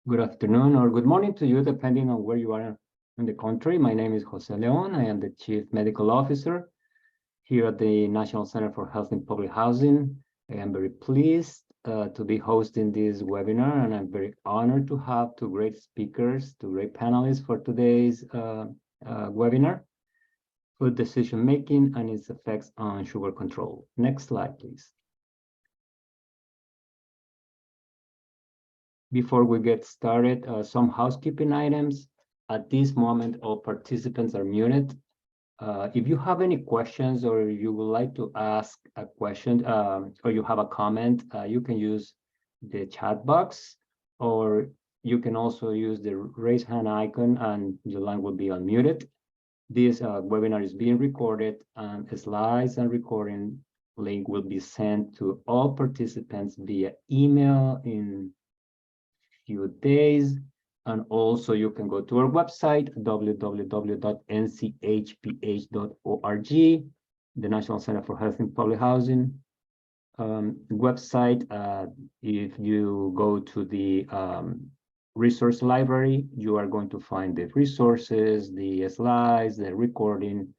Good afternoon or good morning to you, depending on where you are in the country. My name is Jose Leon. I am the Chief Medical Officer here at the National Center for Health and Public Housing. I am very pleased to be hosting this webinar, and I'm very honored to have two great speakers, two great panelists for today's webinar: food decision making and its effects on sugar control. Next slide, please. Before we get started, some housekeeping items. At this moment, all participants are muted. If you have any questions or you would like to ask a question or you have a comment, you can use the chat box, or you can also use the raise hand icon and your line will be unmuted. This webinar is being recorded, and slides and recording link will be sent to all participants via email in few days. And also you can go to our website, www.nchph.org, the National Center for Health and Public Housing website. If you go to the resource library, you are going to find the resources, the slides, the recording,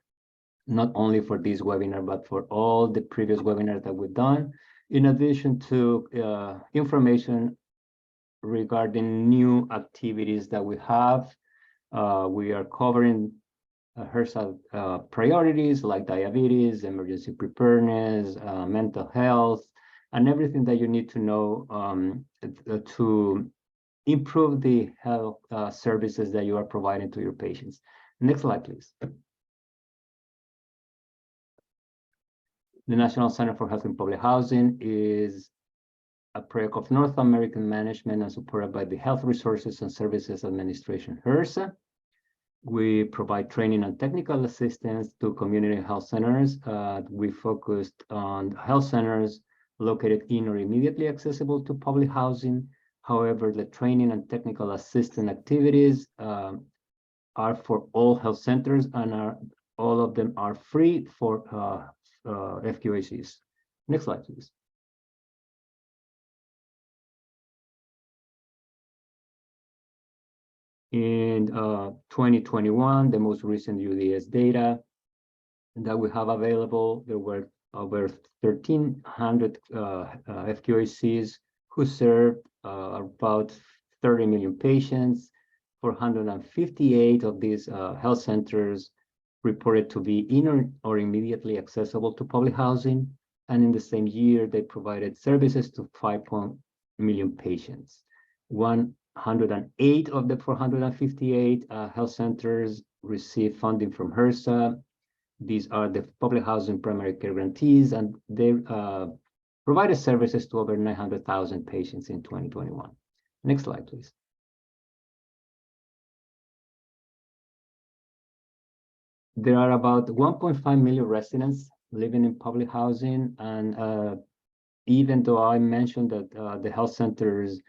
not only for this webinar, but for all the previous webinars that we've done, in addition to information regarding new activities that we have. We are covering HRSA priorities like diabetes, emergency preparedness, mental health, and everything that you need to know to improve the health services that you are providing to your patients. Next slide, please. The National Center for Health and Public Housing is a project of North American management and supported by the Health Resources and Services Administration, HRSA. We provide training and technical assistance to community health centers. We focused on health centers located in or immediately accessible to public housing. However, the training and technical assistance activities are for all health centers, and all of them are free for FQHCs. Next slide, please. In 2021, the most recent UDS data that we have available, there were over 1,300 FQHCs who served about 30 million patients. 458 of these health centers reported to be in or immediately accessible to public housing. And in the same year, they provided services to 5 million patients. 108 of the 458 health centers received funding from HRSA. These are the public housing primary care grantees, and they provided services to over 900,000 patients in 2021. Next slide, please. There are about 1.5 million residents living in public housing, and even though I mentioned that the health centers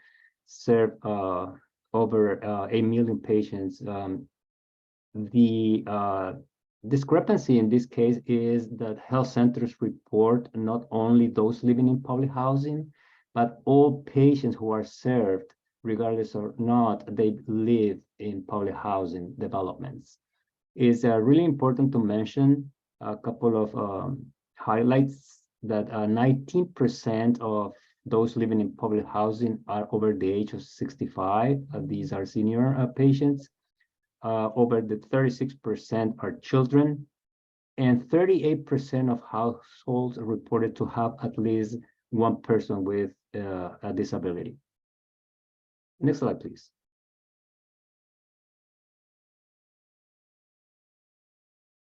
serve over 8 million patients, the discrepancy in this case is that health centers report not only those living in public housing, but all patients who are served, regardless or not they live in public housing developments. It's really important to mention a couple of highlights, that 19% of those living in public housing are over the age of 65. These are senior patients. Over the 36% are children, and 38% of households are reported to have at least one person with a disability. Next slide, please.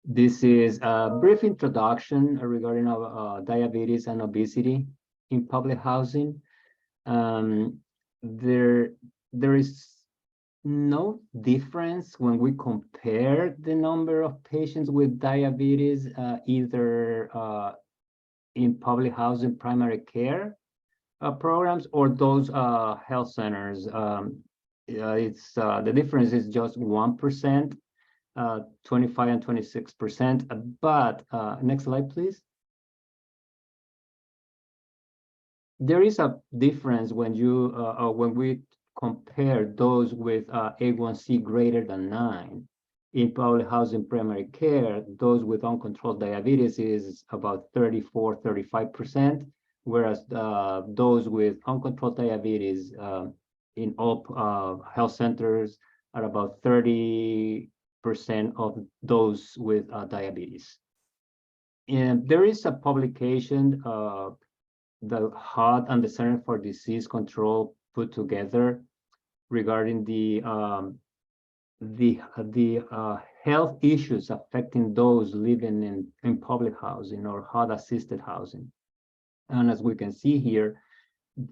This is a brief introduction regarding diabetes and obesity in public housing. There is no difference when we compare the number of patients with diabetes either in public housing primary care programs or those health centers. The difference is just 1%, 25 and 26%. But next slide, please. There is a difference when we compare those with A1C greater than 9. In public housing primary care, those with uncontrolled diabetes is about 34, 35%, whereas those with uncontrolled diabetes in all health centers are about 30% of those with diabetes. And there is a publication the HUD and the Center for Disease Control put together regarding the health issues affecting those living in public housing or HUD-assisted housing. And as we can see here,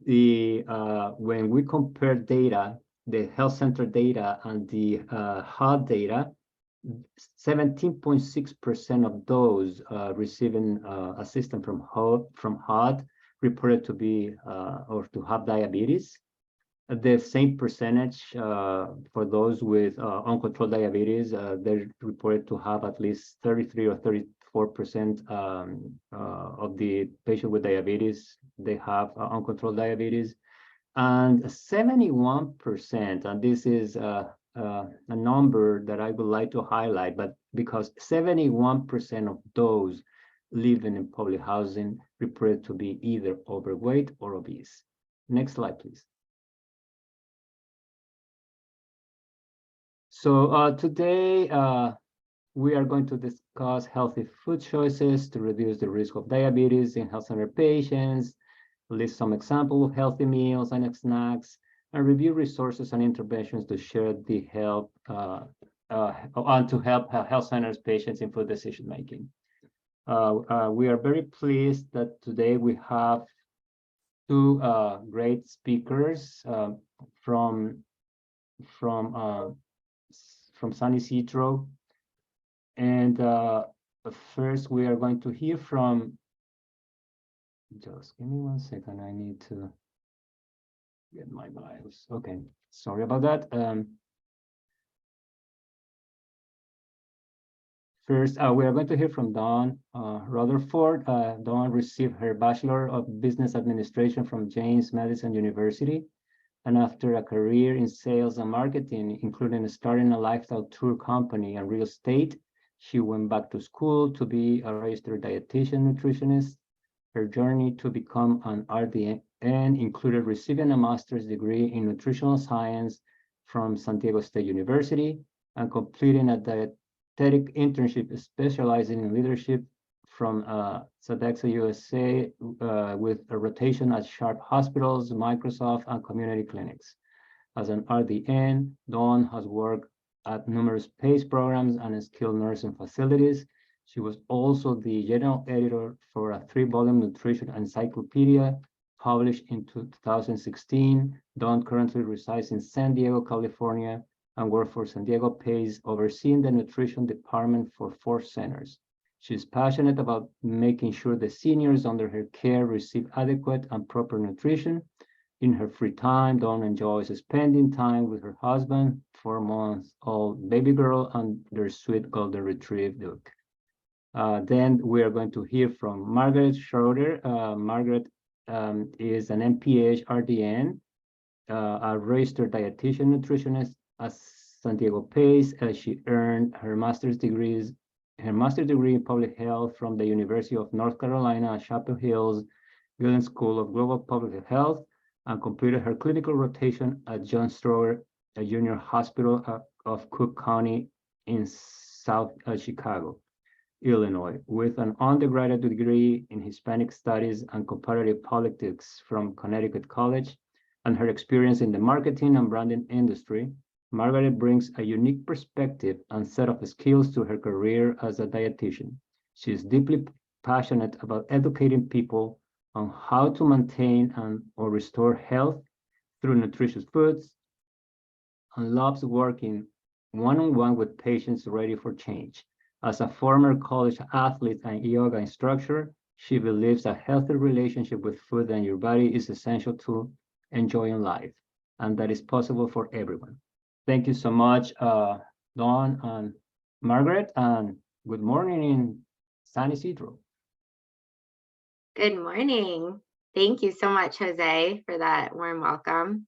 when we compare data, the health center data and the HUD data, 17.6% of those receiving assistance from HUD reported to be or to have diabetes. The same percentage for those with uncontrolled diabetes, they're reported to have at least 33 or 34% of the patient with diabetes, they have uncontrolled diabetes. And 71%, and this is a number that I would like to highlight, but because 71% of those living in public housing reported to be either overweight or obese. Next slide, please. So today we are going to discuss healthy food choices to reduce the risk of diabetes in health center patients, list some examples of healthy meals and snacks, and review resources and interventions to share the help and to help health centers patients in food decision making. We are very pleased that today we have two great speakers from San Isidro. And first we are going to hear from, just give me 1 second, I need to get my bios. Okay, sorry about that. First, we are going to hear from Dawn Rutherford. Dawn received her Bachelor of Business Administration from James Madison University. And after a career in sales and marketing, including starting a lifestyle tour company and real estate, she went back to school to be a registered dietitian nutritionist. Her journey to become an RDN included receiving a master's degree in nutritional science from San Diego State University and completing a dietetic internship specializing in leadership from Sodexo USA with a rotation at Sharp Hospitals, Microsoft, and community clinics. As an RDN, Dawn has worked at numerous PACE programs and skilled nursing facilities. She was also the general editor for a 3-volume nutrition encyclopedia published in 2016. Dawn currently resides in San Diego, California, and works for San Diego PACE, overseeing the nutrition department for 4 centers. She's passionate about making sure the seniors under her care receive adequate and proper nutrition. In her free time, Dawn enjoys spending time with her husband, 4-month-old baby girl, and their sweet golden retriever dog. Then we are going to hear from Margaret Schroeder. Margaret is an MPH RDN, a registered dietitian nutritionist at San Diego PACE. She earned her master's degree in public health from the University of North Carolina at Chapel Hill's Gillen School of Global Public Health, and completed her clinical rotation at John Stroger Junior Hospital of Cook County in South Chicago, Illinois, with an undergraduate degree in Hispanic Studies and Comparative Politics from Connecticut College, and her experience in the marketing and branding industry. Margaret brings a unique perspective and set of skills to her career as a dietitian. She is deeply passionate about educating people on how to maintain or restore health through nutritious foods, and loves working one-on-one with patients ready for change. As a former college athlete and yoga instructor, she believes a healthy relationship with food and your body is essential to enjoying life, and that is possible for everyone. Thank you so much, Dawn and Margaret, and good morning in San Isidro. Good morning. Thank you so much, Jose, for that warm welcome.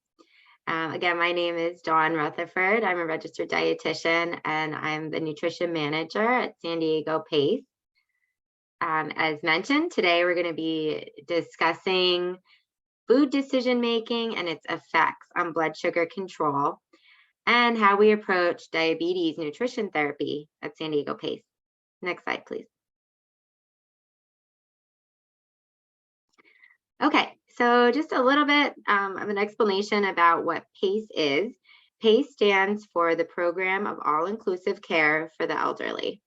Again, my name is Dawn Rutherford. I'm a registered dietitian and I'm the nutrition manager at San Diego PACE. As mentioned, today we're going to be discussing food decision making and its effects on blood sugar control and how we approach diabetes nutrition therapy at San Diego PACE. Next slide, please. Okay, so just a little bit of an explanation about what PACE is. PACE stands for the Program of All-Inclusive Care for the Elderly.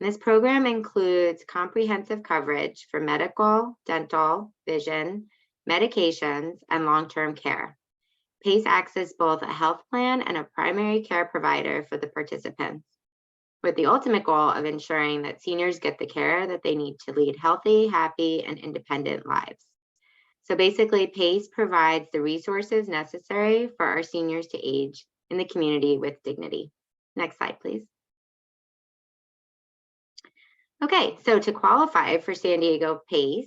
And this program includes comprehensive coverage for medical, dental, vision, medications, and long-term care. PACE acts as both a health plan and a primary care provider for the participants, with the ultimate goal of ensuring that seniors get the care that they need to lead healthy, happy, and independent lives. So basically, PACE provides the resources necessary for our seniors to age in the community with dignity. Next slide, please. Okay, so to qualify for San Diego PACE,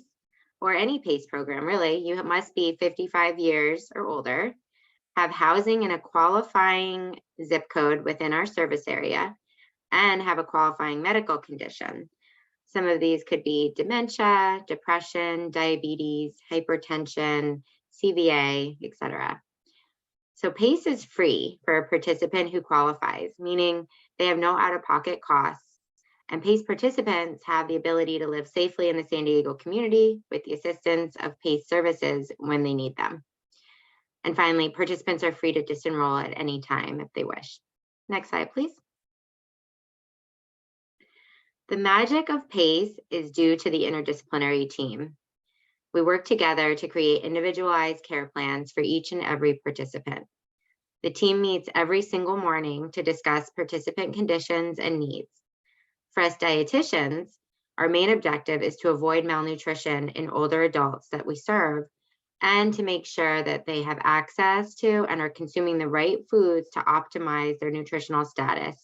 or any PACE program really, you must be 55 years or older, have housing in a qualifying zip code within our service area, and have a qualifying medical condition. Some of these could be dementia, depression, diabetes, hypertension, CVA, etc. So PACE is free for a participant who qualifies, meaning they have no out-of-pocket costs. And PACE participants have the ability to live safely in the San Diego community with the assistance of PACE services when they need them. And finally, participants are free to disenroll at any time if they wish. Next slide, please. The magic of PACE is due to the interdisciplinary team. We work together to create individualized care plans for each and every participant. The team meets every single morning to discuss participant conditions and needs. For us dietitians, our main objective is to avoid malnutrition in older adults that we serve and to make sure that they have access to and are consuming the right foods to optimize their nutritional status.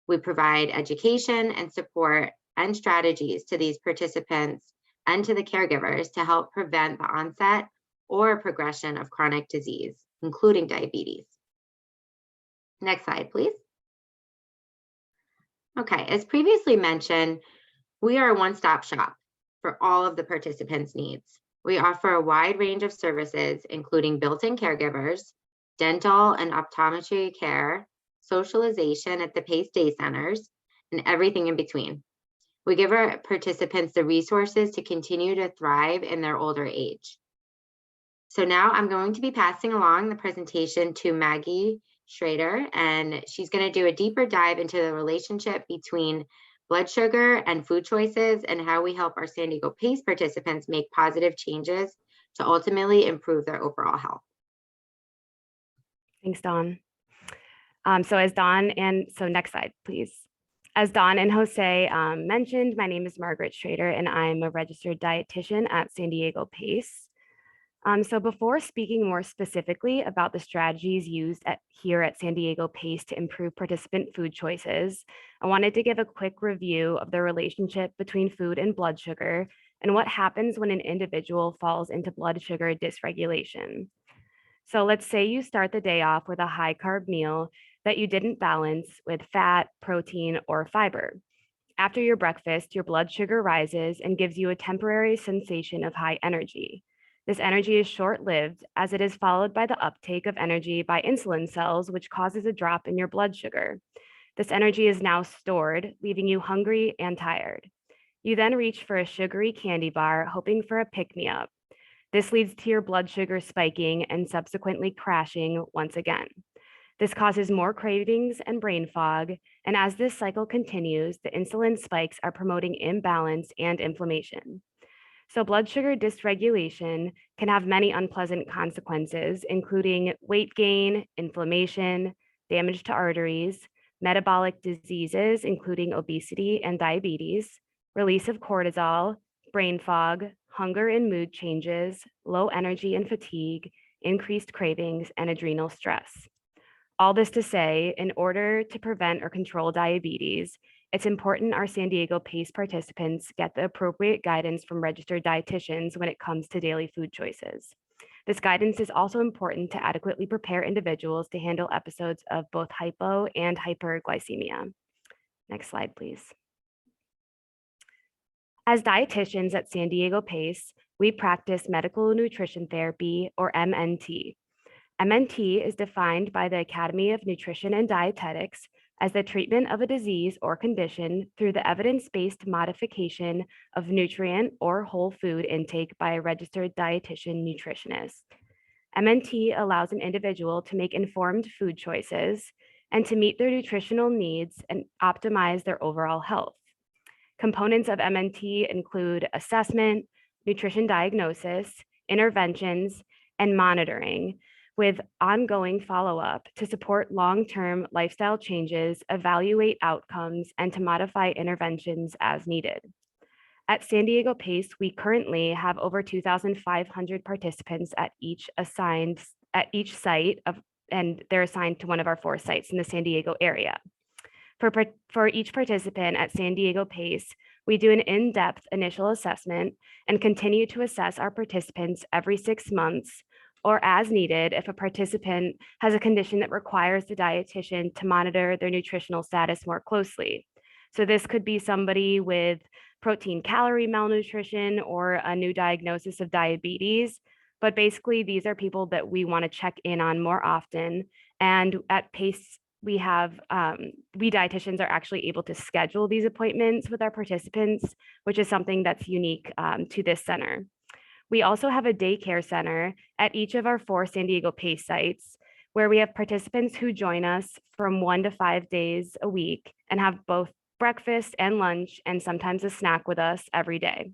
We provide education and support and strategies to these participants and to the caregivers to help prevent the onset or progression of chronic disease, including diabetes. Next slide, please. Okay, as previously mentioned, we are a one-stop shop for all of the participants' needs. We offer a wide range of services, including built-in caregivers, dental and optometry care, socialization at the PACE Day Centers, and everything in between. We give our participants the resources to continue to thrive in their older age. So now I'm going to be passing along the presentation to Maggie Schrader, and she's going to do a deeper dive into the relationship between blood sugar and food choices and how we help our San Diego PACE participants make positive changes to ultimately improve their overall health. Thanks, Dawn. Next slide, please. As Dawn and Jose mentioned, my name is Margaret Schrader, and I'm a registered dietitian at San Diego PACE. So before speaking more specifically about the strategies used here at San Diego PACE to improve participant food choices, I wanted to give a quick review of the relationship between food and blood sugar and what happens when an individual falls into blood sugar dysregulation. So let's say you start the day off with a high carb meal that you didn't balance with fat, protein, or fiber. After your breakfast, your blood sugar rises and gives you a temporary sensation of high energy. This energy is short-lived as it is followed by the uptake of energy by insulin cells, which causes a drop in your blood sugar. This energy is now stored, leaving you hungry and tired. You then reach for a sugary candy bar, hoping for a pick-me-up. This leads to your blood sugar spiking and subsequently crashing once again. This causes more cravings and brain fog, and as this cycle continues, the insulin spikes are promoting imbalance and inflammation. So blood sugar dysregulation can have many unpleasant consequences, including weight gain, inflammation, damage to arteries, metabolic diseases, including obesity and diabetes, release of cortisol, brain fog, hunger and mood changes, low energy and fatigue, increased cravings, and adrenal stress. All this to say, in order to prevent or control diabetes, it's important our San Diego PACE participants get the appropriate guidance from registered dietitians when it comes to daily food choices. This guidance is also important to adequately prepare individuals to handle episodes of both hypo and hyperglycemia. Next slide, please. As dietitians at San Diego PACE, we practice medical nutrition therapy, or MNT. MNT is defined by the Academy of Nutrition and Dietetics as the treatment of a disease or condition through the evidence-based modification of nutrient or whole food intake by a registered dietitian nutritionist. MNT allows an individual to make informed food choices and to meet their nutritional needs and optimize their overall health. Components of MNT include assessment, nutrition diagnosis, interventions, and monitoring, with ongoing follow-up to support long-term lifestyle changes, evaluate outcomes, and to modify interventions as needed. At San Diego PACE, we currently have over 2,500 participants at each site and they're assigned to one of our 4 sites in the San Diego area. For each participant at San Diego PACE, we do an in-depth initial assessment and continue to assess our participants every 6 months or as needed if a participant has a condition that requires the dietitian to monitor their nutritional status more closely. So this could be somebody with protein calorie malnutrition or a new diagnosis of diabetes. But basically, these are people that we want to check in on more often. And at PACE, we dietitians are actually able to schedule these appointments with our participants, which is something that's unique to this center. We also have a daycare center at each of our 4 San Diego PACE sites, where we have participants who join us from 1 to 5 days a week and have both breakfast and lunch and sometimes a snack with us every day.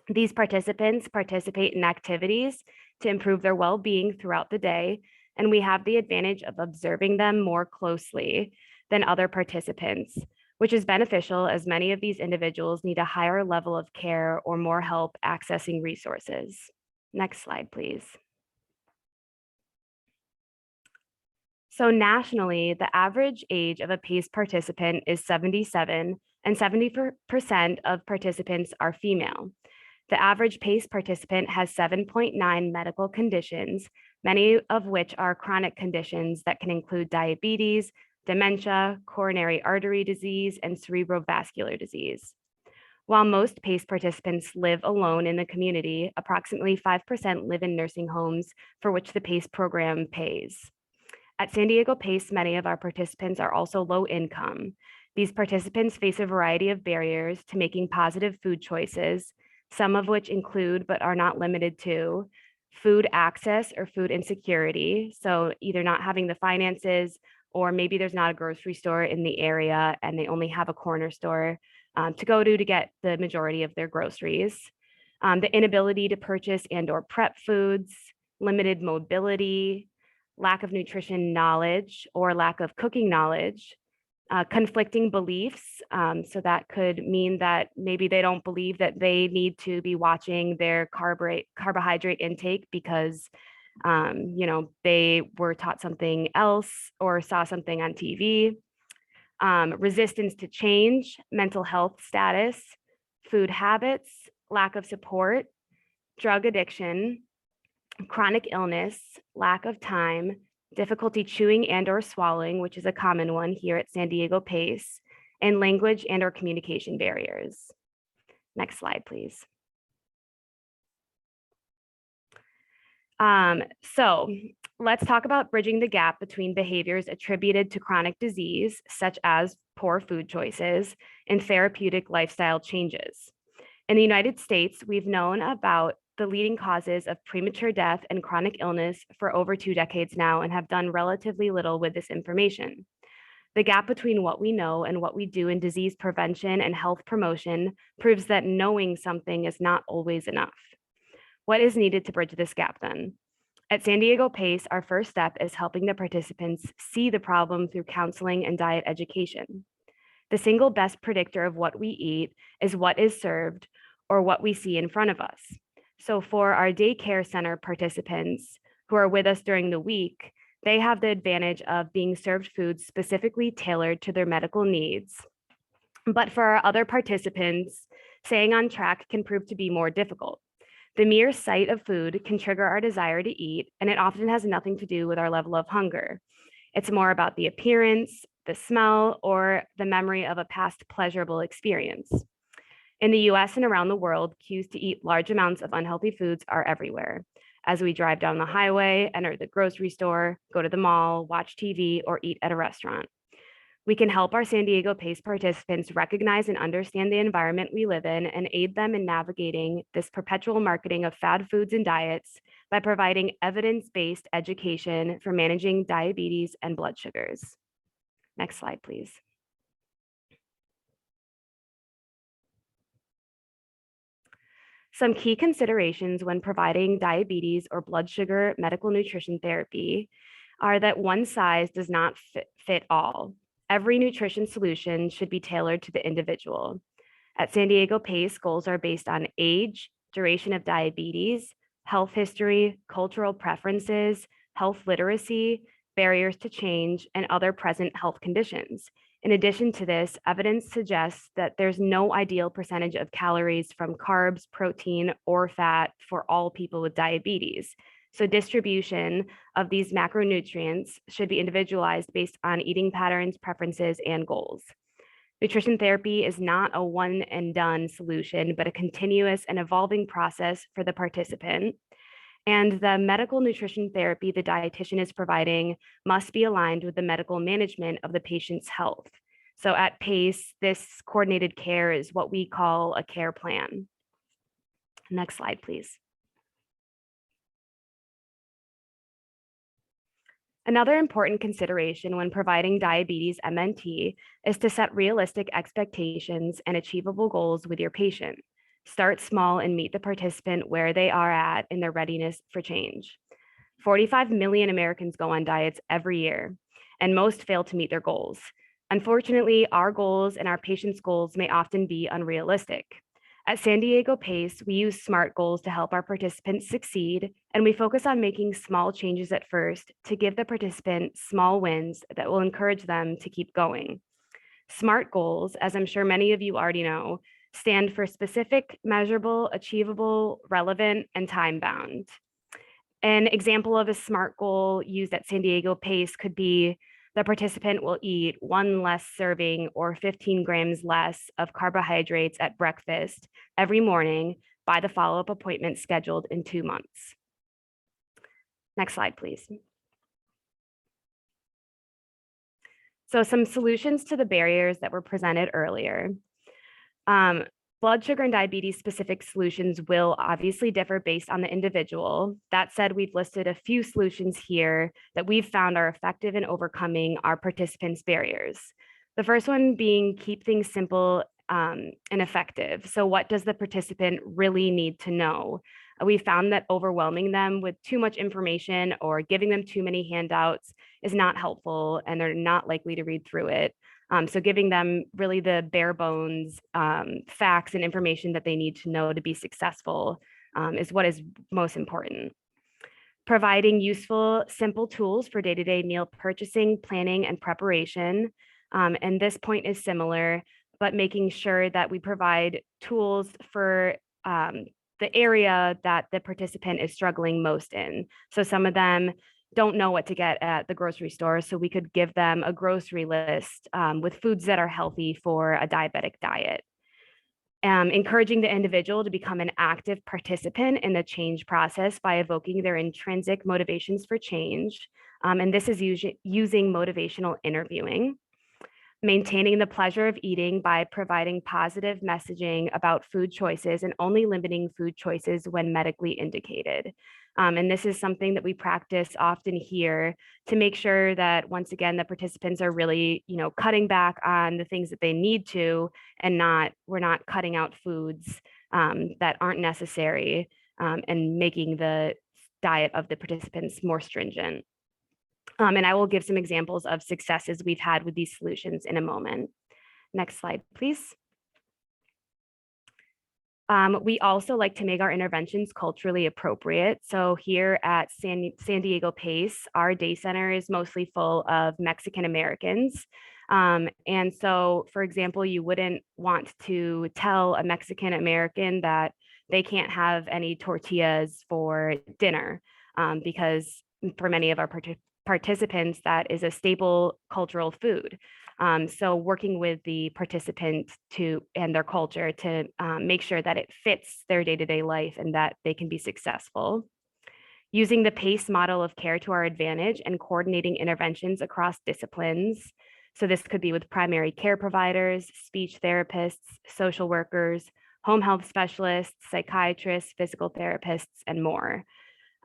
These participants participate in activities to improve their well-being throughout the day, and we have the advantage of observing them more closely than other participants, which is beneficial as many of these individuals need a higher level of care or more help accessing resources. Next slide, please. So nationally, the average age of a PACE participant is 77, and 70% of participants are female. The average PACE participant has 7.9 medical conditions, many of which are chronic conditions that can include diabetes, dementia, coronary artery disease, and cerebrovascular disease. While most PACE participants live alone in the community, approximately 5% live in nursing homes for which the PACE program pays. At San Diego PACE, many of our participants are also low income. These participants face a variety of barriers to making positive food choices, some of which include, but are not limited to, food access or food insecurity. So either not having the finances, or maybe there's not a grocery store in the area and they only have a corner store to go to get the majority of their groceries. The inability to purchase and or prep foods, limited mobility, lack of nutrition knowledge or lack of cooking knowledge, conflicting beliefs. So that could mean that maybe they don't believe that they need to be watching their carbohydrate intake because they were taught something else or saw something on TV. Resistance to change, mental health status, food habits, lack of support, drug addiction, chronic illness, lack of time, difficulty chewing and or swallowing, which is a common one here at San Diego PACE, and language and or communication barriers. Next slide, please. So let's talk about bridging the gap between behaviors attributed to chronic disease, such as poor food choices, and therapeutic lifestyle changes. In the United States, we've known about the leading causes of premature death and chronic illness for over 2 decades now and have done relatively little with this information. The gap between what we know and what we do in disease prevention and health promotion proves that knowing something is not always enough. What is needed to bridge this gap then? At San Diego PACE, our first step is helping the participants see the problem through counseling and diet education. The single best predictor of what we eat is what is served or what we see in front of us. So for our daycare center participants who are with us during the week, they have the advantage of being served foods specifically tailored to their medical needs. But for our other participants, staying on track can prove to be more difficult. The mere sight of food can trigger our desire to eat, and it often has nothing to do with our level of hunger. It's more about the appearance, the smell, or the memory of a past pleasurable experience. In the US and around the world, cues to eat large amounts of unhealthy foods are everywhere. As we drive down the highway, enter the grocery store, go to the mall, watch TV, or eat at a restaurant. We can help our San Diego PACE participants recognize and understand the environment we live in and aid them in navigating this perpetual marketing of fad foods and diets by providing evidence-based education for managing diabetes and blood sugars. Next slide, please. Some key considerations when providing diabetes or blood sugar medical nutrition therapy are that one size does not fit all. Every nutrition solution should be tailored to the individual. At San Diego PACE, goals are based on age, duration of diabetes, health history, cultural preferences, health literacy, barriers to change, and other present health conditions. In addition to this, evidence suggests that there's no ideal percentage of calories from carbs, protein, or fat for all people with diabetes. So distribution of these macronutrients should be individualized based on eating patterns, preferences, and goals. Nutrition therapy is not a one and done solution, but a continuous and evolving process for the participant. And the medical nutrition therapy the dietitian is providing must be aligned with the medical management of the patient's health. So at PACE, this coordinated care is what we call a care plan. Next slide, please. Another important consideration when providing diabetes MNT is to set realistic expectations and achievable goals with your patient. Start small and meet the participant where they are at in their readiness for change. 45 million Americans go on diets every year, and most fail to meet their goals. Unfortunately, our goals and our patients' goals may often be unrealistic. At San Diego PACE, we use SMART goals to help our participants succeed, and we focus on making small changes at first to give the participant small wins that will encourage them to keep going. SMART goals, as I'm sure many of you already know, stand for specific, measurable, achievable, relevant, and time-bound. An example of a SMART goal used at San Diego PACE could be the participant will eat 1 less serving or 15 grams less of carbohydrates at breakfast every morning by the follow-up appointment scheduled in 2 months. Next slide, please. So some solutions to the barriers that were presented earlier. Blood sugar and diabetes specific solutions will obviously differ based on the individual. That said, we've listed a few solutions here that we've found are effective in overcoming our participants' barriers. The first one being keep things simple and effective. So what does the participant really need to know? We found that overwhelming them with too much information or giving them too many handouts is not helpful, and they're not likely to read through it. So giving them really the bare bones facts and information that they need to know to be successful is what is most important. Providing useful, simple tools for day-to-day meal purchasing, planning, and preparation. And this point is similar, but making sure that we provide tools for the area that the participant is struggling most in. So some of them don't know what to get at the grocery store, so we could give them a grocery list with foods that are healthy for a diabetic diet. Encouraging the individual to become an active participant in the change process by evoking their intrinsic motivations for change. And this is using motivational interviewing. Maintaining the pleasure of eating by providing positive messaging about food choices and only limiting food choices when medically indicated. And this is something that we practice often here to make sure that, once again, the participants are really, cutting back on the things that they need to, and we're not cutting out foods that aren't necessary and making the diet of the participants more stringent. And I will give some examples of successes we've had with these solutions in a moment. Next slide, please. We also like to make our interventions culturally appropriate. So here at San Diego PACE, our day center is mostly full of Mexican Americans. And so, for example, you wouldn't want to tell a Mexican American that they can't have any tortillas for dinner because for many of our participants, that is a staple cultural food. So working with the participants and their culture to make sure that it fits their day-to-day life and that they can be successful. Using the PACE model of care to our advantage and coordinating interventions across disciplines. So this could be with primary care providers, speech therapists, social workers, home health specialists, psychiatrists, physical therapists, and more.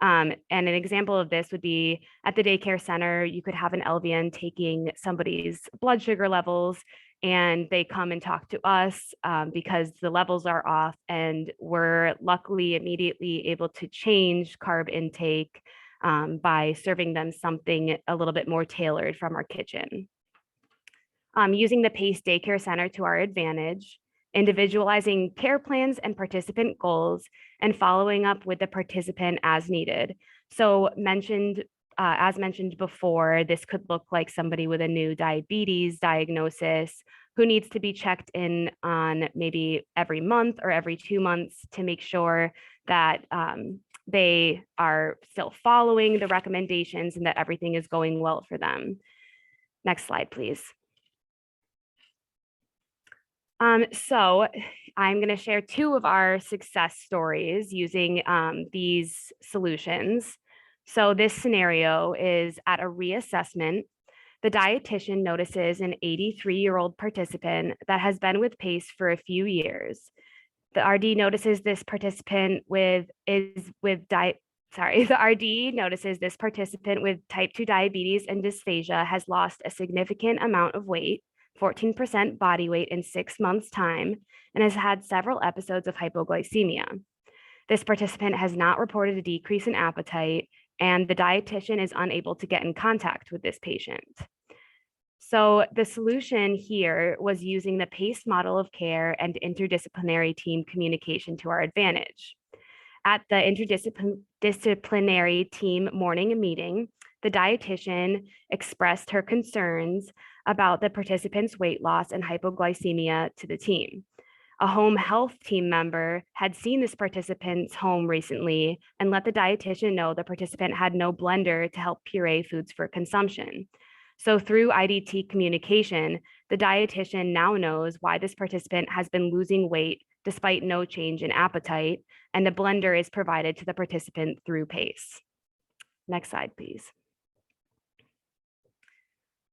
And an example of this would be at the daycare center, you could have an LVN taking somebody's blood sugar levels and they come and talk to us because the levels are off, and we're luckily immediately able to change carb intake by serving them something a little bit more tailored from our kitchen. Using the PACE daycare center to our advantage, individualizing care plans and participant goals, and following up with the participant as needed. So as mentioned before, this could look like somebody with a new diabetes diagnosis who needs to be checked in on maybe every month or every 2 months to make sure that they are still following the recommendations and that everything is going well for them. Next slide, please. So I'm going to share 2 of our success stories using these solutions. So this scenario is at a reassessment. The dietitian notices an 83-year-old participant that has been with PACE for a few years. The RD notices this participant with type 2 diabetes and dysphagia has lost a significant amount of weight, 14% body weight in 6 months' time, and has had several episodes of hypoglycemia. This participant has not reported a decrease in appetite, and the dietitian is unable to get in contact with this patient. So the solution here was using the PACE model of care and interdisciplinary team communication to our advantage. At the interdisciplinary team morning meeting, the dietitian expressed her concerns about the participant's weight loss and hypoglycemia to the team. A home health team member had seen this participant's home recently and let the dietitian know the participant had no blender to help puree foods for consumption. So through IDT communication, the dietitian now knows why this participant has been losing weight despite no change in appetite, and a blender is provided to the participant through PACE. Next slide, please.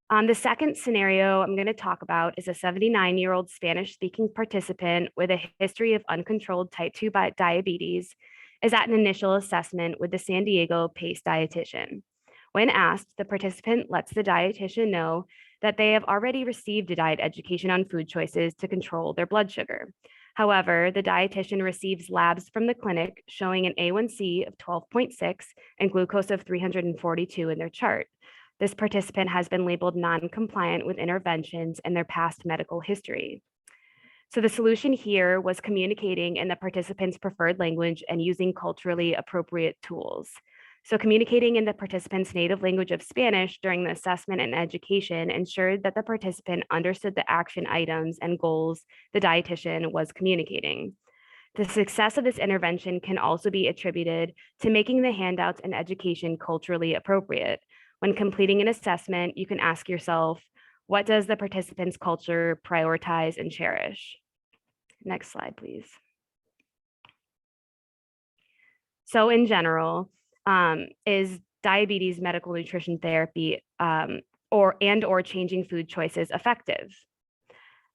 The second scenario I'm going to talk about is a 79-year-old Spanish-speaking participant with a history of uncontrolled type 2 diabetes is at an initial assessment with the San Diego PACE dietitian. When asked, the participant lets the dietitian know that they have already received a diet education on food choices to control their blood sugar. However, the dietitian receives labs from the clinic showing an A1C of 12.6 and glucose of 342 in their chart. This participant has been labeled non-compliant with interventions and their past medical history. So the solution here was communicating in the participant's preferred language and using culturally appropriate tools. So communicating in the participant's native language of Spanish during the assessment and education ensured that the participant understood the action items and goals the dietitian was communicating. The success of this intervention can also be attributed to making the handouts and education culturally appropriate. When completing an assessment, you can ask yourself, what does the participant's culture prioritize and cherish? Next slide, please. So in general, is diabetes medical nutrition therapy or changing food choices effective?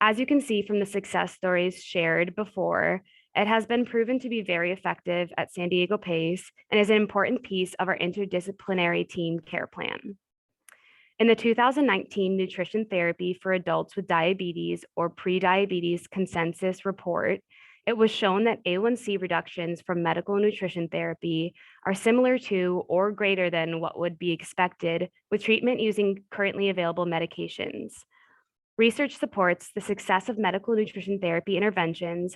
As you can see from the success stories shared before, it has been proven to be very effective at San Diego PACE and is an important piece of our interdisciplinary team care plan. In the 2019 Nutrition Therapy for Adults with Diabetes or Pre-Diabetes Consensus Report, it was shown that A1C reductions from medical nutrition therapy are similar to or greater than what would be expected with treatment using currently available medications. Research supports the success of medical nutrition therapy interventions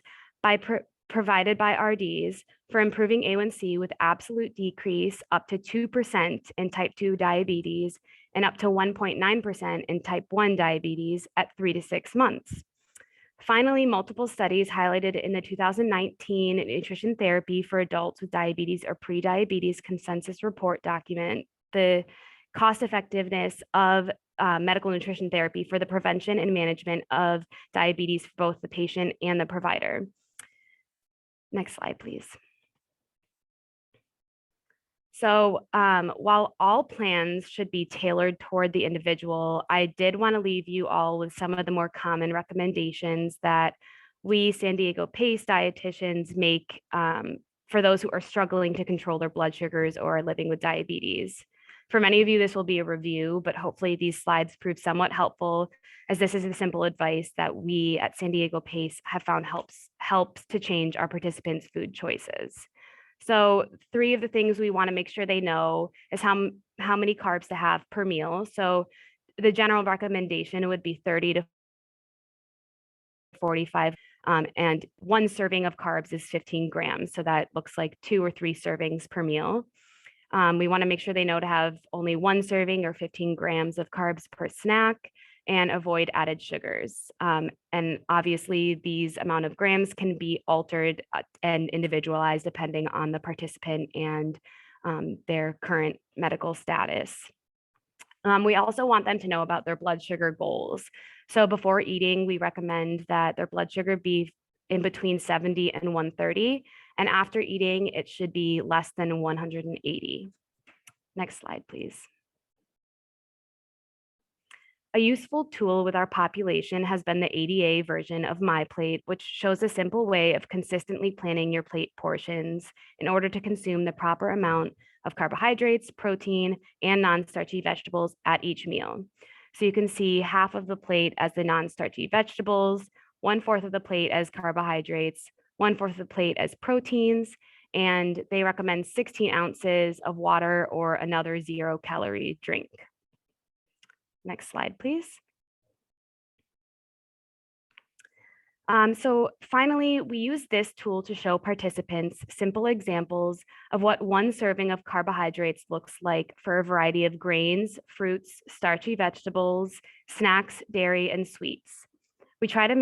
provided by RDs for improving A1C with absolute decrease up to 2% in type 2 diabetes and up to 1.9% in type 1 diabetes at 3 to 6 months. Finally, multiple studies highlighted in the 2019 Nutrition Therapy for Adults with Diabetes or Pre-Diabetes Consensus Report document the cost effectiveness of medical nutrition therapy for the prevention and management of diabetes for both the patient and the provider. Next slide, please. So while all plans should be tailored toward the individual, I did want to leave you all with some of the more common recommendations that we San Diego PACE dietitians make for those who are struggling to control their blood sugars or are living with diabetes. For many of you, this will be a review, but hopefully these slides prove somewhat helpful, as this is the simple advice that we at San Diego PACE have found helps to change our participants' food choices. So 3 of the things we want to make sure they know is how many carbs to have per meal. So the general recommendation would be 30 to 45, and 1 serving of carbs is 15 grams. So that looks like 2 or 3 servings per meal. We want to make sure they know to have only 1 serving or 15 grams of carbs per snack and avoid added sugars. And obviously these amount of grams can be altered and individualized depending on the participant and their current medical status. We also want them to know about their blood sugar goals. So before eating, we recommend that their blood sugar be in between 70 and 130. And after eating, it should be less than 180. Next slide, please. A useful tool with our population has been the ADA version of MyPlate, which shows a simple way of consistently planning your plate portions in order to consume the proper amount of carbohydrates, protein, and non-starchy vegetables at each meal. So you can see half of the plate as the non-starchy vegetables, 1/4 of the plate as carbohydrates, 1/4 of the plate as proteins, and they recommend 16 ounces of water or another 0-calorie drink. Next slide, please. So finally, we use this tool to show participants simple examples of what 1 serving of carbohydrates looks like for a variety of grains, fruits, starchy vegetables, snacks, dairy, and sweets. We try to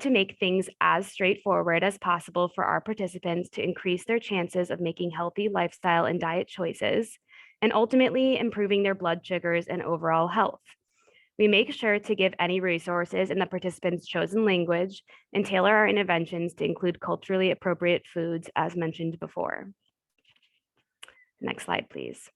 make things as straightforward as possible for our participants to increase their chances of making healthy lifestyle and diet choices, and ultimately improving their blood sugars and overall health. We make sure to give any resources in the participants' chosen language and tailor our interventions to include culturally appropriate foods as mentioned before. Next slide, please.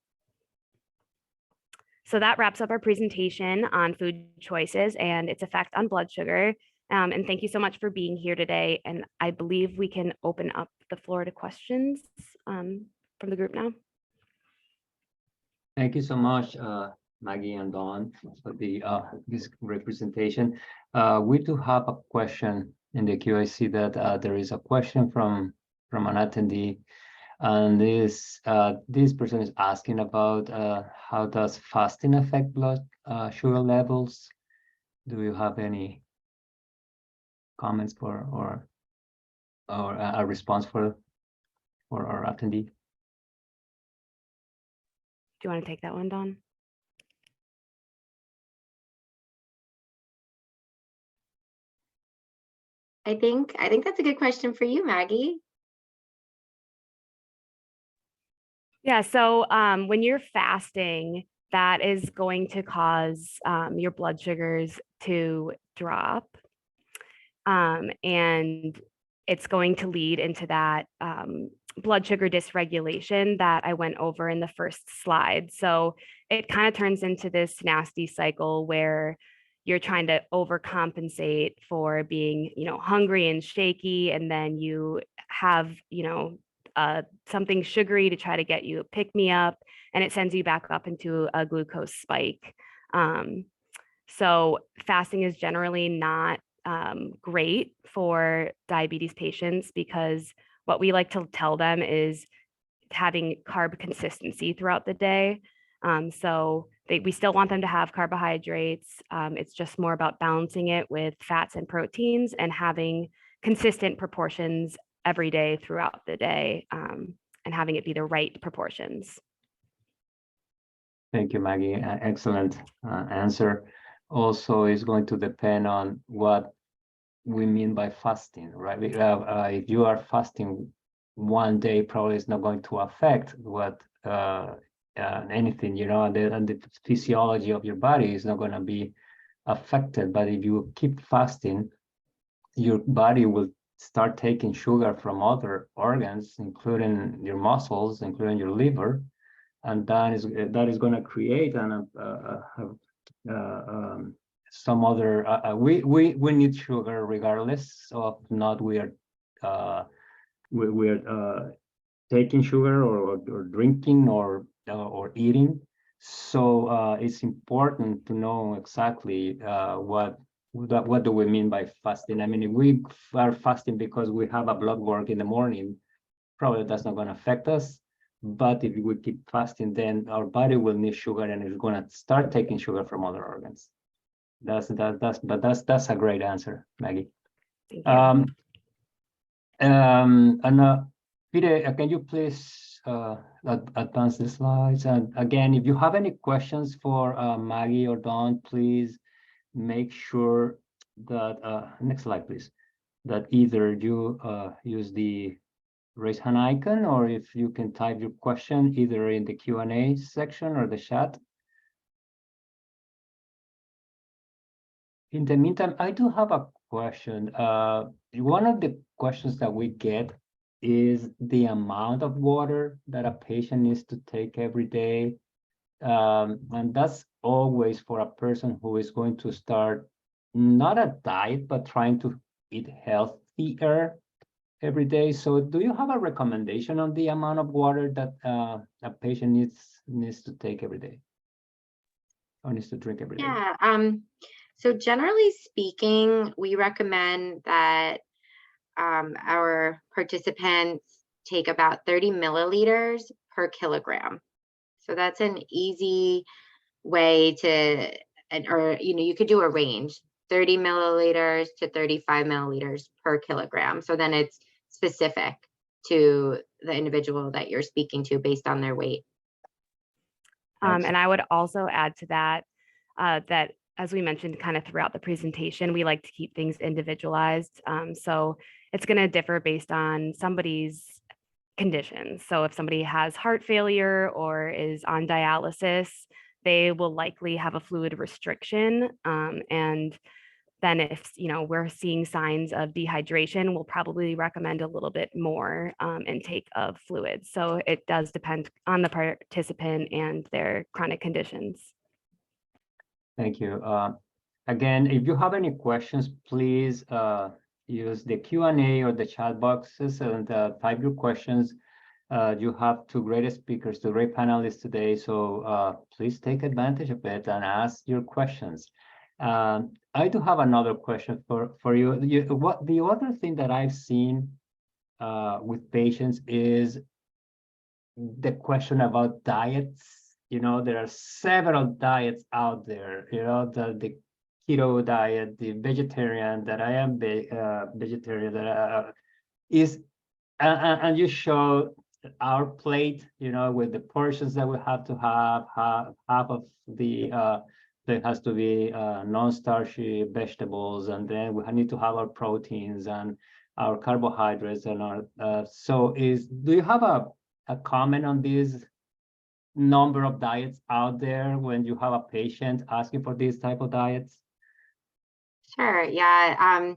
So that wraps up our presentation on food choices and its effect on blood sugar. And thank you so much for being here today. And I believe we can open up the floor to questions from the group now. Thank you so much, Maggie and Dawn, for this great presentation. We do have a question in the queue. I see that there is a question from an attendee, and this person is asking about how does fasting affect blood sugar levels? Do you have any comments or a response for our attendee? Do you want to take that one, Dawn? I think that's a good question for you, Maggie. Yeah, so when you're fasting, that is going to cause your blood sugars to drop. And it's going to lead into that blood sugar dysregulation that I went over in the first slide. So it kind of turns into this nasty cycle where you're trying to overcompensate for being, hungry and shaky, and then you have, something sugary to try to get you a pick-me-up, and it sends you back up into a glucose spike. So fasting is generally not great for diabetes patients, because what we like to tell them is having carb consistency throughout the day. So we still want them to have carbohydrates. It's just more about balancing it with fats and proteins and having consistent proportions every day throughout the day, and having it be the right proportions. Thank you, Maggie. Excellent answer. Also, it's going to depend on what we mean by fasting, right? If you are fasting one day, probably it's not going to affect what anything, and the physiology of your body is not going to be affected. But if you keep fasting, your body will start taking sugar from other organs, including your muscles, including your liver, and that is going to create some other. We need sugar regardless of not we're taking sugar or drinking or eating. So it's important to know exactly what do we mean by fasting. I mean, if we are fasting because we have a blood work in the morning, probably that's not going to affect us. But if we keep fasting, then our body will need sugar and it's going to start taking sugar from other organs. That's a great answer, Maggie. Thank you. And Peter, can you please advance the slides? And again, if you have any questions for Maggie or Dawn, please make sure that next slide, please. That either you use the raise hand icon, or if you can type your question either in the Q&A section or the chat. In the meantime, I do have a question. One of the questions that we get is the amount of water that a patient needs to take every day. And that's always for a person who is going to start not a diet, but trying to eat healthier every day. So do you have a recommendation on the amount of water that a patient needs to take every day or needs to drink every day? Yeah. So generally speaking, we recommend that our participants take about 30 milliliters per kilogram. So that's an easy way to, or you could do a range, 30 milliliters to 35 milliliters per kilogram. So then it's specific to the individual that you're speaking to based on their weight. And I would also add to that, that as we mentioned kind of throughout the presentation, we like to keep things individualized. So it's going to differ based on somebody's conditions. So if somebody has heart failure or is on dialysis, they will likely have a fluid restriction. And then if we're seeing signs of dehydration, we'll probably recommend a little bit more intake of fluids. So it does depend on the participant and their chronic conditions. Thank you. Again, if you have any questions, please use the Q&A or the chat boxes and type your questions. You have two great speakers, two great panelists today, so please take advantage of it and ask your questions. I do have another question for you. What the other thing that I've seen with patients is the question about diets. There are several diets out there. The keto diet, the vegetarian, that I am vegetarian, that is, and you show our plate, with the portions that we have to have, half of the there has to be non-starchy vegetables, and then we need to have our proteins and our carbohydrates and our. Do you have a comment on this number of diets out there when you have a patient asking for these type of diets? Sure. Yeah.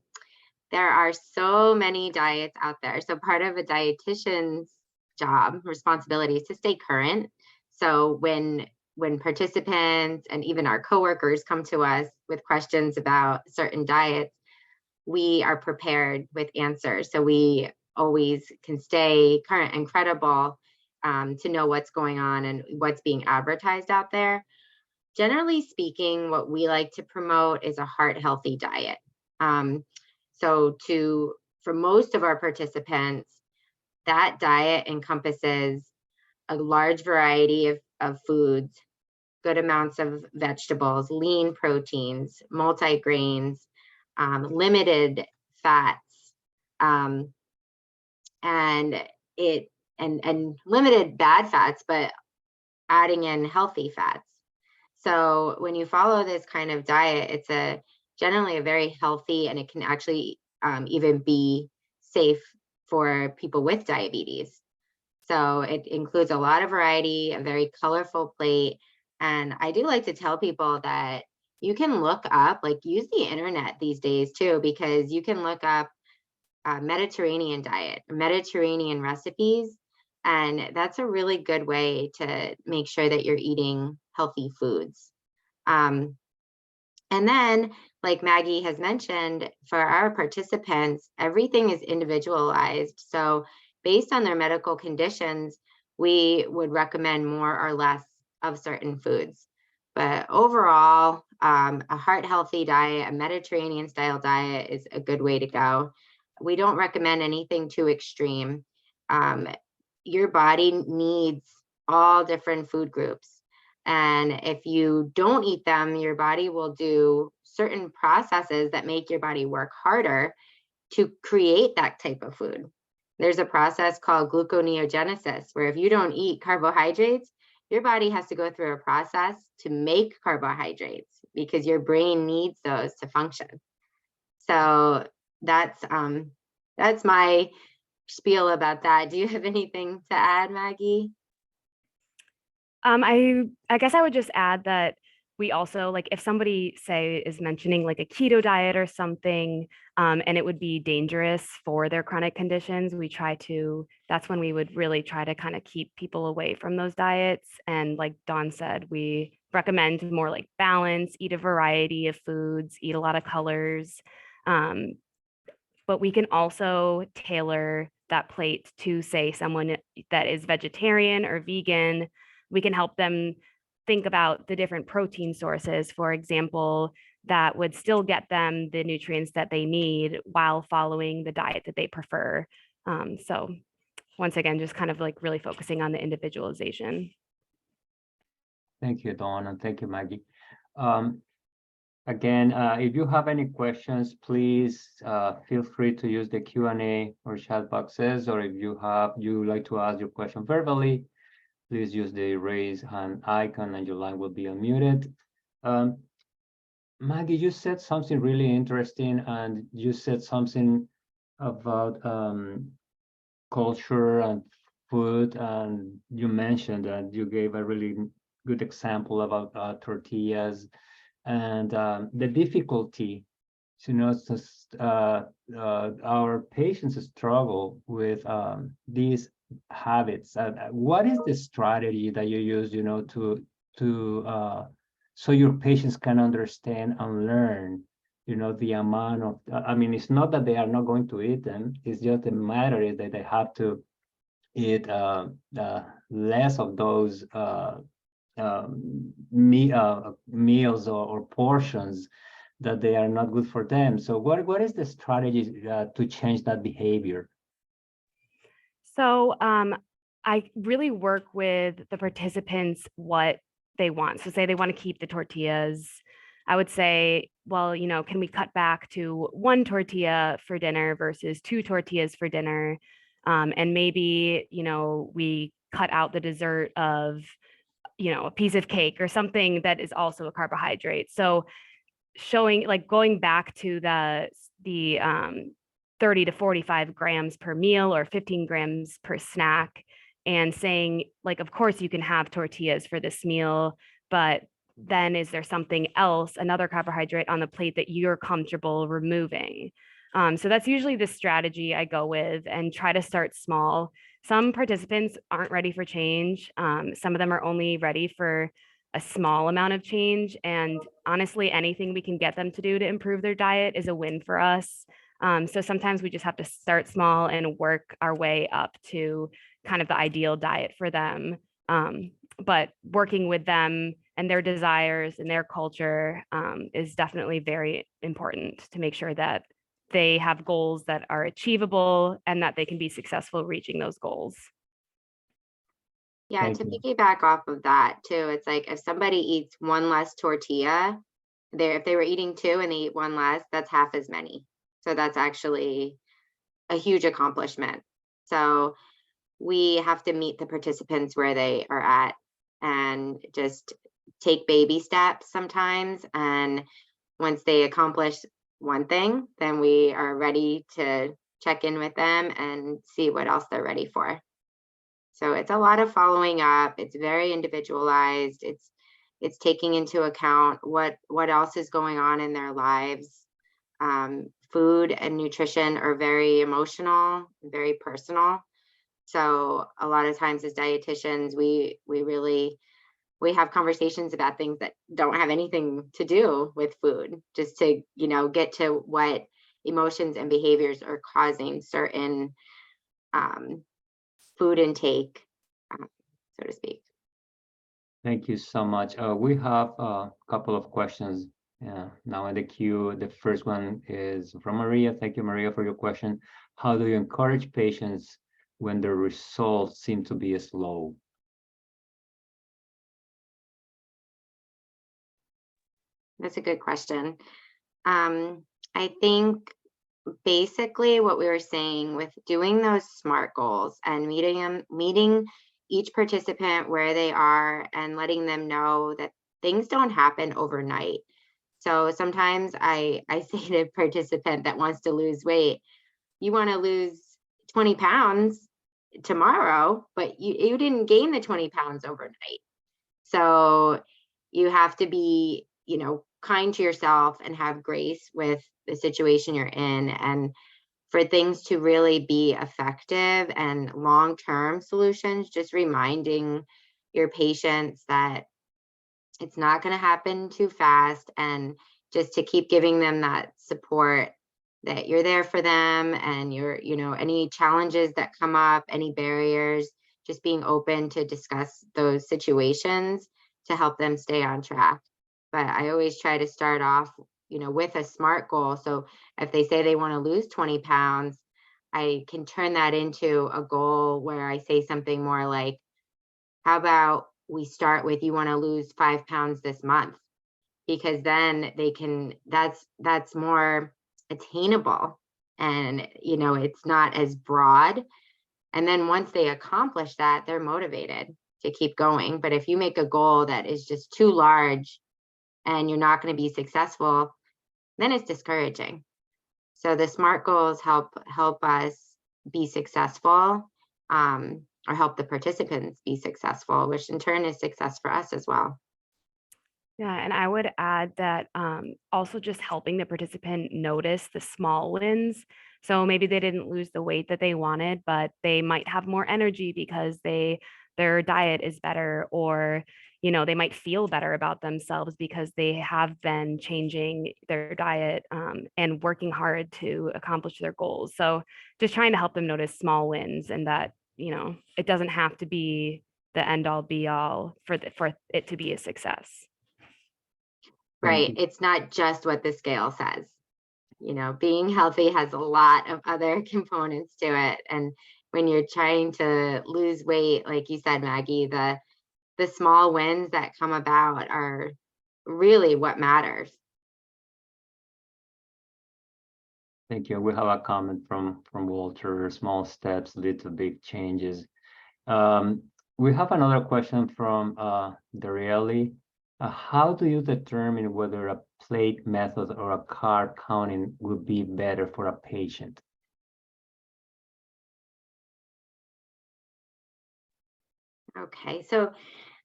There are so many diets out there. So part of a dietitian's job responsibility is to stay current. So when participants and even our coworkers come to us with questions about certain diets, we are prepared with answers. So we always can stay current and credible to know what's going on and what's being advertised out there. Generally speaking, what we like to promote is a heart healthy diet. So for most of our participants, that diet encompasses a large variety of foods, good amounts of vegetables, lean proteins, multigrains, limited fats, and limited bad fats, but adding in healthy fats. So when you follow this kind of diet, it's a generally a very healthy, and it can actually even be safe for people with diabetes. So it includes a lot of variety, a very colorful plate. And I do like to tell people that you can look up, like, use the internet these days too, because you can look up Mediterranean diet, Mediterranean recipes. And that's a really good way to make sure that you're eating healthy foods. And then, like Maggie has mentioned, for our participants, everything is individualized. So based on their medical conditions, we would recommend more or less of certain foods. But overall, a heart healthy diet, a Mediterranean style diet is a good way to go. We don't recommend anything too extreme. Your body needs all different food groups. And if you don't eat them, your body will do certain processes that make your body work harder to create that type of food. There's a process called gluconeogenesis, where if you don't eat carbohydrates, your body has to go through a process to make carbohydrates because your brain needs those to function. So that's my spiel about that. Do you have anything to add, Maggie? I guess I would just add that we also, like, if somebody, say, is mentioning like a keto diet or something, and it would be dangerous for their chronic conditions, that's when we would really try to kind of keep people away from those diets. And like Dawn said, we recommend more like balance, eat a variety of foods, eat a lot of colors. But we can also tailor that plate to, say, someone that is vegetarian or vegan. We can help them think about the different protein sources, for example, that would still get them the nutrients that they need while following the diet that they prefer. So once again, just kind of like really focusing on the individualization. Thank you, Dawn, and thank you, Maggie. Again, if you have any questions, please feel free to use the Q&A or chat boxes, or if you like to ask your question verbally, please use the raise hand icon and your line will be unmuted. Maggie, you said something really interesting, and you said something about culture and food, and you mentioned that you gave a really good example about tortillas and the difficulty, our patients struggle with these habits. What is the strategy that you use, so your patients can understand and learn, the amount of, I mean, it's not that they are not going to eat them, it's just a matter that they have to eat less of those meals or portions that they are not good for them. So what is the strategy to change that behavior? So I really work with the participants what they want. So say they want to keep the tortillas. I would say, well, can we cut back to 1 tortilla for dinner versus 2 tortillas for dinner? And maybe, we cut out the dessert of, a piece of cake or something that is also a carbohydrate. So showing, like, going back to the 30 to 45 grams per meal or 15 grams per snack, and saying, like, of course you can have tortillas for this meal, but then is there something else, another carbohydrate on the plate that you're comfortable removing? So that's usually the strategy I go with, and try to start small. Some participants aren't ready for change. Some of them are only ready for a small amount of change. And honestly, anything we can get them to do to improve their diet is a win for us. So sometimes we just have to start small and work our way up to kind of the ideal diet for them. But working with them and their desires and their culture is definitely very important to make sure that they have goals that are achievable and that they can be successful reaching those goals. Yeah, to piggyback off of that too, it's like if somebody eats 1 less tortilla, if they were eating 2 and they eat 1 less, that's half as many. So that's actually a huge accomplishment. So we have to meet the participants where they are at and just take baby steps sometimes. And Once they accomplish one thing, then we are ready to check in with them and see what else they're ready for. So it's a lot of following up. It's very individualized. It's taking into account what else is going on in their lives. Food and nutrition are very emotional, very personal. So a lot of times as dietitians, we have conversations about things that don't have anything to do with food, just to, get to what emotions and behaviors are causing certain food intake, so to speak. Thank you so much. We have a couple of questions now in the queue. The first one is from Maria. Thank you, Maria, for your question. How do you encourage patients when the results seem to be slow? That's a good question. I think basically what we were saying with doing those SMART goals and meeting each participant where they are and letting them know that things don't happen overnight. So sometimes I say to a participant that wants to lose weight, you want to lose 20 pounds tomorrow, but you didn't gain the 20 pounds overnight. So you have to be, kind to yourself and have grace with the situation you're in. And for things to really be effective and long-term solutions, just reminding your patients that it's not going to happen too fast, and just to keep giving them that support, that you're there for them, and you're, any challenges that come up, any barriers, just being open to discuss those situations to help them stay on track. But I always try to start off, with a SMART goal. So if they say they want to lose 20 pounds, I can turn that into a goal where I say something more like, how about we start with, you want to lose 5 pounds this month? Because then they can, that's more attainable, and, it's not as broad. And then once they accomplish that, they're motivated to keep going. But if you make a goal that is just too large and you're not going to be successful, then it's discouraging. So the SMART goals help us be successful, or help the participants be successful, which in turn is success for us as well. Yeah, and I would add that also just helping the participant notice the small wins. So maybe they didn't lose the weight that they wanted, but they might have more energy because their diet is better, or they might feel better about themselves because they have been changing their diet and working hard to accomplish their goals. So just trying to help them notice small wins, and that it doesn't have to be the end all be all for it to be a success. Right. It's not just what the scale says. Being healthy has a lot of other components to it. And when you're trying to lose weight, like you said, Maggie, the small wins that come about are really what matters. Thank you. We have a comment from Walter. Small steps lead to big changes. We have another question from Darieli. How do you determine whether a plate method or a carb counting would be better for a patient? Okay, so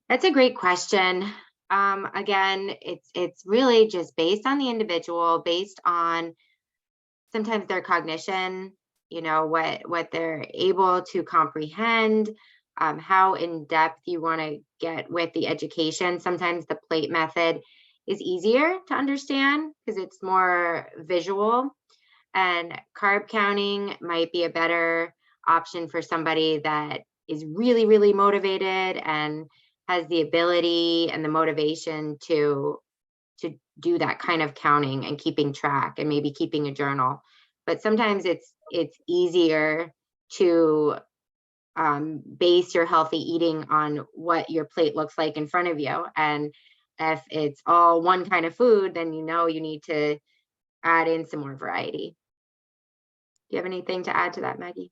that's a great question. Again, it's really just based on the individual, based on sometimes their cognition, what they're able to comprehend, how in depth you want to get with the education. Sometimes the plate method is easier to understand because it's more visual, and carb counting might be a better option for somebody that is really, really motivated and has the ability and the motivation to do that kind of counting and keeping track and maybe keeping a journal. But sometimes it's easier to base your healthy eating on what your plate looks like in front of you. And if it's all one kind of food, then you need to add in some more variety. Do you have anything to add to that, Maggie?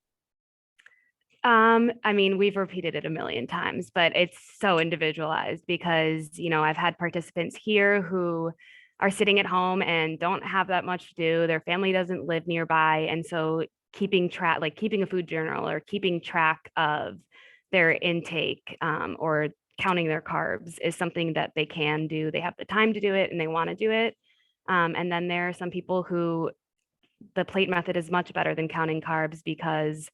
I mean, we've repeated it a million times, but it's so individualized because, I've had participants here who are sitting at home and don't have that much to do. Their family doesn't live nearby. And so keeping track, like keeping a food journal or keeping track of their intake or counting their carbs is something that they can do. They have the time to do it and they want to do it. And then there are some people who the plate method is much better than counting carbs because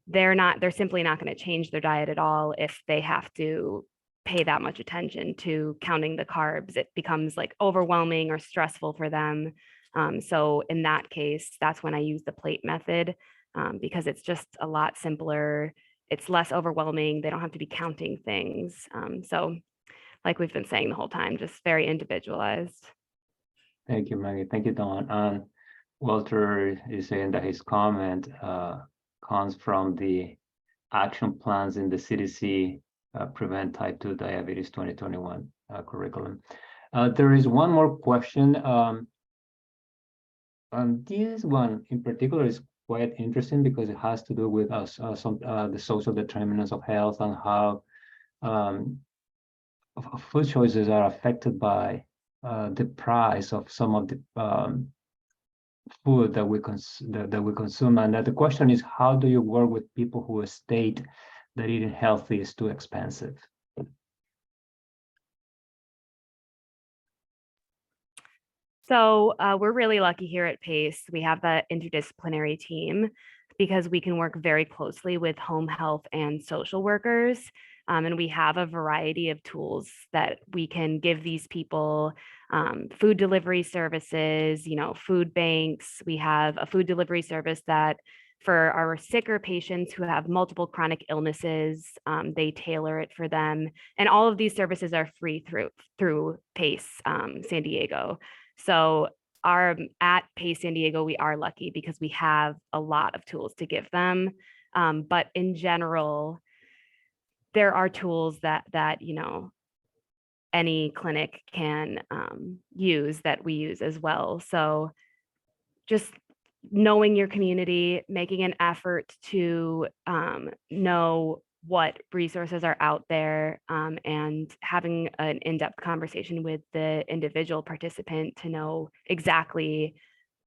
they're simply not going to change their diet at all if they have to pay that much attention to counting the carbs. It becomes like overwhelming or stressful for them. So in that case, that's when I use the plate method because it's just a lot simpler. It's less overwhelming. They don't have to be counting things. So like we've been saying the whole time, just very individualized. Thank you, Maggie. Thank you, Dawn. And Walter is saying that his comment comes from the action plans in the CDC Prevent Type 2 Diabetes 2021 curriculum. There is one more question. This one in particular is quite interesting because it has to do with the social determinants of health and how food choices are affected by the price of some of the food that we consume. And that the question is, how do you work with people who state that eating healthy is too expensive? So we're really lucky here at PACE. We have that interdisciplinary team because we can work very closely with home health and social workers. And we have a variety of tools that we can give these people, food delivery services, food banks. We have a food delivery service that for our sicker patients who have multiple chronic illnesses, they tailor it for them. And all of these services are free through PACE San Diego. So at PACE San Diego, we are lucky because we have a lot of tools to give them. But in general, there are tools that any clinic can use that we use as well. So just knowing your community, making an effort to know what resources are out there and having an in-depth conversation with the individual participant to know exactly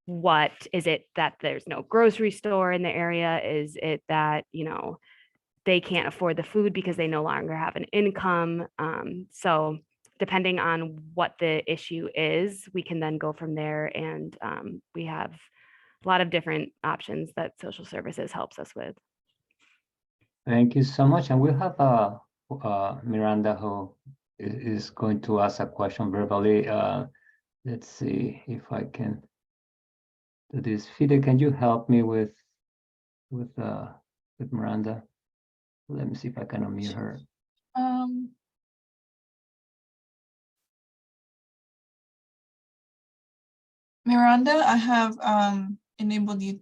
what is it that there's no grocery store in the area? Is it that, they can't afford the food because they no longer have an income? So depending on what the issue is, we can then go from there. And we have a lot of different options that social services helps us with. Thank you so much. And we'll have Miranda who is going to ask a question verbally. Let's see if I can do this. Fide, can you help me with Miranda? Let me see if I can unmute her. Miranda, I have enabled you.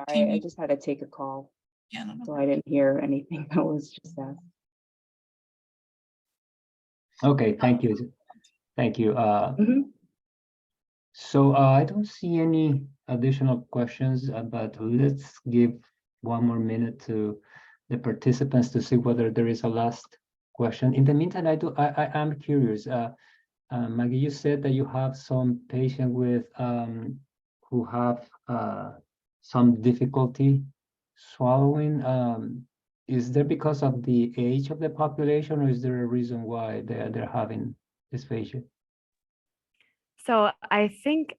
Sorry, I just had to take a call. Yeah, no. So I didn't hear anything that was just asked. Okay, thank you. Thank you. So I don't see any additional questions, but let's give one more minute to the participants to see whether there is a last question. In the meantime, I'm curious. Maggie, you said that you have some patient with who have some difficulty swallowing. Is there because of the age of the population, or is there a reason why they're having dysphagia? So I think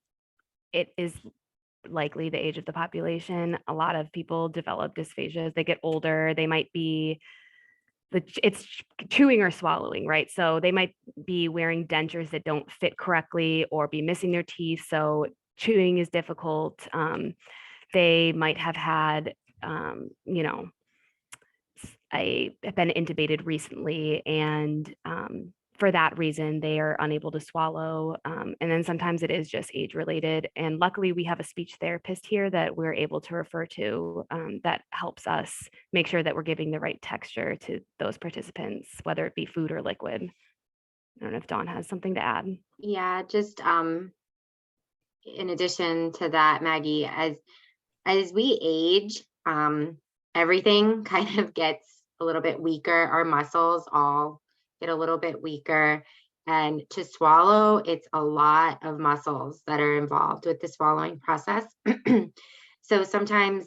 it is likely the age of the population. A lot of people develop dysphagia as they get older. They might be it's chewing or swallowing, right? So they might be wearing dentures that don't fit correctly or be missing their teeth. So chewing is difficult. They might have had, been intubated recently, and for that reason, they are unable to swallow. And then sometimes it is just age related. And luckily we have a speech therapist here that we're able to refer to that helps us make sure that we're giving the right texture to those participants, whether it be food or liquid. I don't know if Dawn has something to add. Yeah, just in addition to that, Maggie, as we age, everything kind of gets a little bit weaker. Our muscles all get a little bit weaker. And to swallow, it's a lot of muscles that are involved with the swallowing process. So sometimes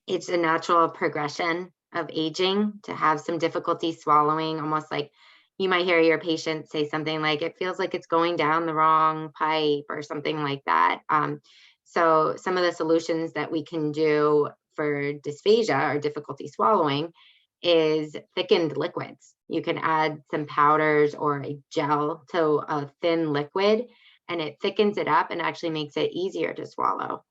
it's a natural progression of aging to have some difficulty swallowing, almost like you might hear your patient say something like, it feels like it's going down the wrong pipe or something like that. So some of the solutions that we can do for dysphagia or difficulty swallowing is thickened liquids. You can add some powders or a gel to a thin liquid, and it thickens it up and actually makes it easier to swallow.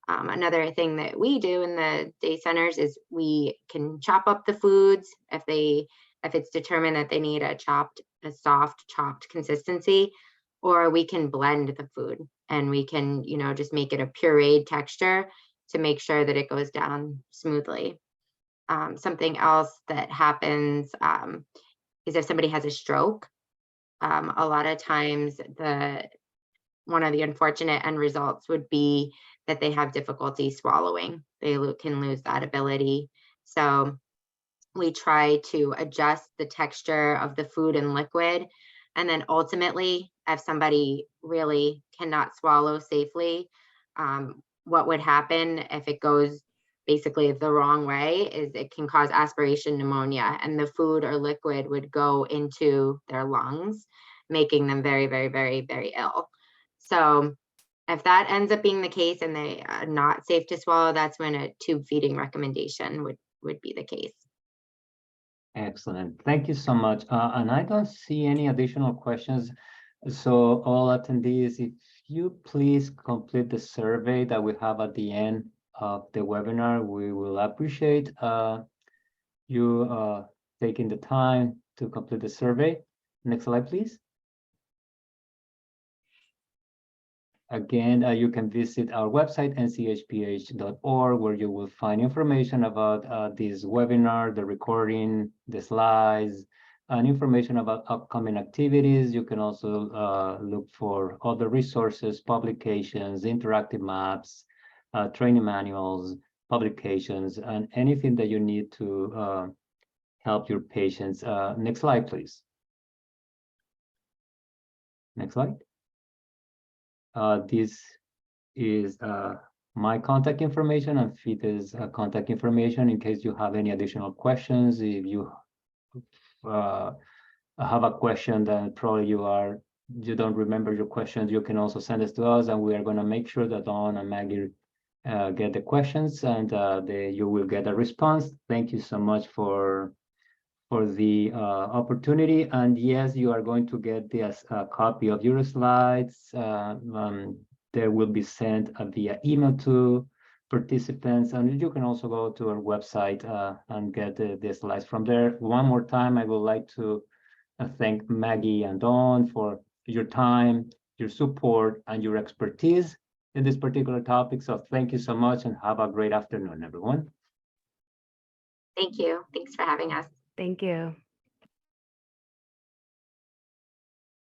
Another thing that we do in the day centers is we can chop up the foods if it's determined that they need a soft chopped consistency, or we can blend the food and we can, just make it a pureed texture to make sure that it goes down smoothly. Something else that happens is if somebody has a stroke, a lot of times one of the unfortunate end results would be that they have difficulty swallowing. They can lose that ability. So we try to adjust the texture of the food and liquid. And then ultimately, if somebody really cannot swallow safely, what would happen if it goes basically the wrong way is it can cause aspiration pneumonia, and the food or liquid would go into their lungs, making them very, very, very, very ill. So if that ends up being the case and they are not safe to swallow, that's when a tube feeding recommendation would be the case. Excellent. Thank you so much. And I don't see any additional questions. So all attendees, if you please complete the survey that we have at the end of the webinar, we will appreciate you taking the time to complete the survey. Next slide, please. Again, you can visit our website, nchph.org, where you will find information about this webinar, the recording, the slides, and information about upcoming activities. You can also look for other resources, publications, interactive maps, training manuals, publications, and anything that you need to help your patients. Next slide, please. Next slide. This is my contact information and Fita's contact information in case you have any additional questions. If you have a question that probably you don't remember your questions, you can also send it to us, and we are going to make sure that Dawn and Maggie get the questions, and you will get a response. Thank you so much for the opportunity. And yes, you are going to get this copy of your slides. They will be sent via email to participants, and you can also go to our website and get the slides from there. One more time, I would like to thank Maggie and Dawn for your time, your support, and your expertise in this particular topic. So thank you so much, and have a great afternoon, everyone. Thank you. Thanks for having us. Thank you.